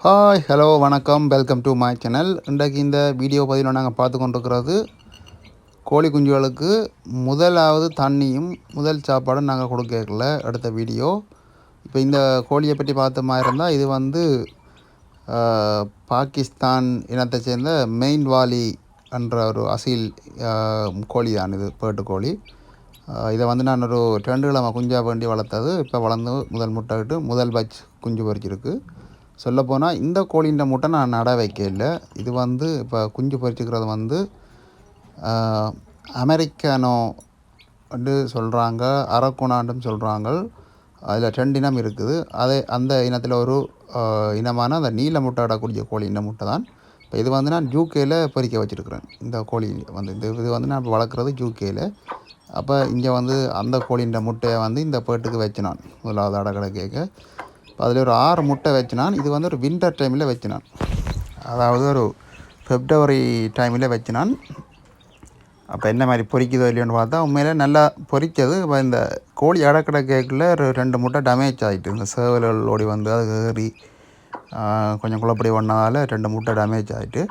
Hi hello வணக்கம் welcome to my channel. இன்றைக்கு இந்த வீடியோ பதிவில் நாங்கள் பார்த்து கொண்டிருக்கிறது கோழி குஞ்சுகளுக்கு முதலாவது தண்ணியும் முதல் சாப்பாடும் நாங்கள் கொடுக்கல அடுத்த வீடியோ. இப்போ இந்த கோழியை பற்றி பார்த்த மாதிரி இருந்தால் இது பாகிஸ்தான் இனத்தை சேர்ந்த மெயின் வாலி என்ற ஒரு அசீல் கோழி தான். இது பேட்டு கோழி. இதை நான் ஒரு 2 கிழமை குஞ்சா வேண்டி வளர்த்தது. இப்போ வளர்ந்து முதல் முட்டை விட்டு முதல் பட்ச் குஞ்சு பொறிச்சிருக்கு. சொல்லப்போனால் இந்த கோழின்ற முட்டை நான் நட வைக்கல. இது இப்போ குஞ்சு பொறிச்சிக்கிறது அமெரிக்கானோ வந்து சொல்கிறாங்க, அரக்குணாண்டும் சொல்கிறாங்க. அதில் 2 இனம் இருக்குது. அந்த இனத்தில் ஒரு இனமான அந்த நீல முட்டை இடக்கூடிய கோழி இந்த முட்டை தான். இப்போ இது நான் யூகேயில் பொறிக்க வச்சுருக்கிறேன். இந்த கோழி இது நான் வளர்க்குறது யூகேயில். அப்போ இங்கே அந்த கோழின்ற முட்டையை இந்த பேட்டுக்கு வச்சினான் முதலாவது அடக்கடை கேட்க. அதில் ஒரு 6 முட்டை வச்சினான். இது ஒரு வின்டர் டைமில் வச்சினான், அதாவது ஒரு பிப்ரவரி டைமில் வச்சினான். அப்போ என்ன மாதிரி பொறிக்குதோ இல்லையோன்னு பார்த்தா உண்மையிலே நல்லா பொறிச்சது. இப்போ இந்த கோழி அடக்கடை கேக்கில் 2 முட்டை டேமேஜ் ஆகிட்டு, இந்த சேவல்கள் ஓடி அது ஏறி கொஞ்சம் குழப்படி ஒன்றதால் 2 முட்டை டேமேஜ் ஆகிட்டு.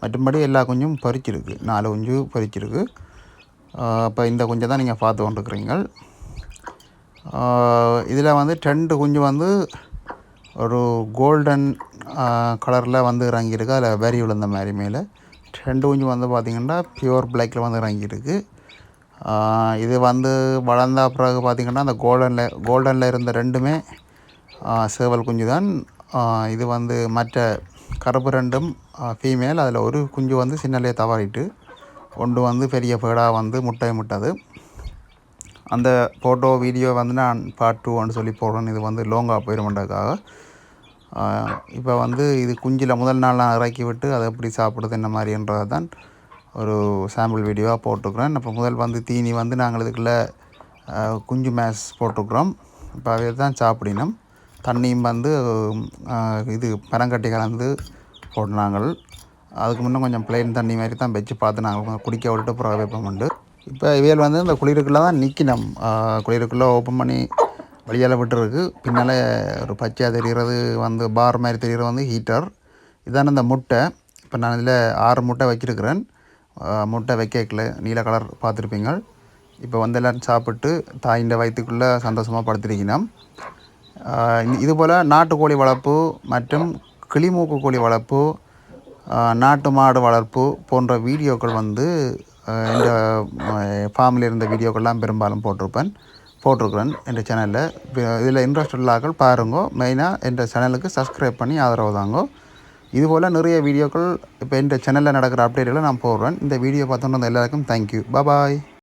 மற்றபடி எல்லா குஞ்சும் பொறிச்சிருக்கு, 4 குஞ்சு பொறிச்சிருக்கு. இப்போ இந்த குஞ்சை தான் நீங்கள் பார்த்து கொண்டிருக்கிறீங்க. இதில் 2 குஞ்சு ஒரு கோல்டன் கலரில் இறங்கியிருக்கு. அதில் வெறி விழுந்த மாதிரி மேலே 2 குஞ்சு பார்த்திங்கன்னா பியூர் பிளாக்கில் இறங்கியிருக்கு. இது வளர்ந்த பிறகு பார்த்திங்கன்னா அந்த கோல்டனில் இருந்த 2மே சேவல் குஞ்சு தான். இது மற்ற கருப்பு 2ம் ஃபீமேல். அதில் ஒரு குஞ்சு சின்னலே தவறிட்டு ஒன்று பெரிய பேடாக முட்டை முட்டது. அந்த ஃபோட்டோ வீடியோ நான் பார்ட் 2 சொல்லி போடுறேன். இது லாங்காக போயிடுமென்றதுக்காக. இப்போ இது குஞ்சில் முதல் நாள் நான் இறக்கி விட்டு அதை எப்படி சாப்பிடுது என்ன மாதிரின்றதை தான் ஒரு சாம்பிள் வீடியோவாக போட்டுக்கிறேன். இப்போ முதல் தீனி நாங்கள் இதுக்குள்ளே குஞ்சு மேஸ் போட்டுக்கிறோம். இப்போ அதை தான் சாப்பிடினோம். தண்ணியும் இது பனங்கட்டி கலந்து போட்டுனாங்கள். அதுக்கு முன்னே கொஞ்சம் பிளெயின் தண்ணி மாதிரி தான் வச்சு பார்த்து நாங்கள் குடிக்க விட்டு அப்புறம் வைப்போம் உண்டு. இப்போ இவையில் இந்த குளிருக்குள்ளே தான் நிற்கணும். குளிருக்குள்ளே ஓப்பன் பண்ணி வழியால் விட்டுருக்கு. பின்னால் ஒரு பச்சையாக தெரிகிறது பார் மாதிரி தெரிகிறது ஹீட்டர். இதான இந்த முட்டை. இப்போ நான் இதில் 6 முட்டை வச்சுருக்கிறேன். முட்டை வைக்கல நீல கலர் பார்த்துருப்பீங்க. இப்போ எல்லோரும் சாப்பிட்டு தாயின் வயிற்றுக்குள்ளே சந்தோஷமாக படுத்திருக்கணும். இதுபோல் நாட்டுக்கோழி வளர்ப்பு மற்றும் கிளிமூக்கு கோழி வளர்ப்பு, நாட்டு மாடு வளர்ப்பு போன்ற வீடியோக்கள் இந்த ஃபார்மில் இருந்த வீடியோக்கள்லாம் பெரும்பாலும் போட்டிருக்கிறேன் என் சேனலில். இதில் இன்ட்ரெஸ்ட் உள்ளாக்கள் பாருங்கோ. மெயினாக என் சேனலுக்கு சப்ஸ்கிரைப் பண்ணி ஆதரவு தாங்கோ. இதுபோல் நிறைய வீடியோக்கள் இப்போ என் சேனலில் நடக்கிற அப்டேட்டுகளை நான் போடுறேன். இந்த வீடியோ பார்த்தோன்னு எல்லாருக்கும் தேங்க்யூ. பாய்.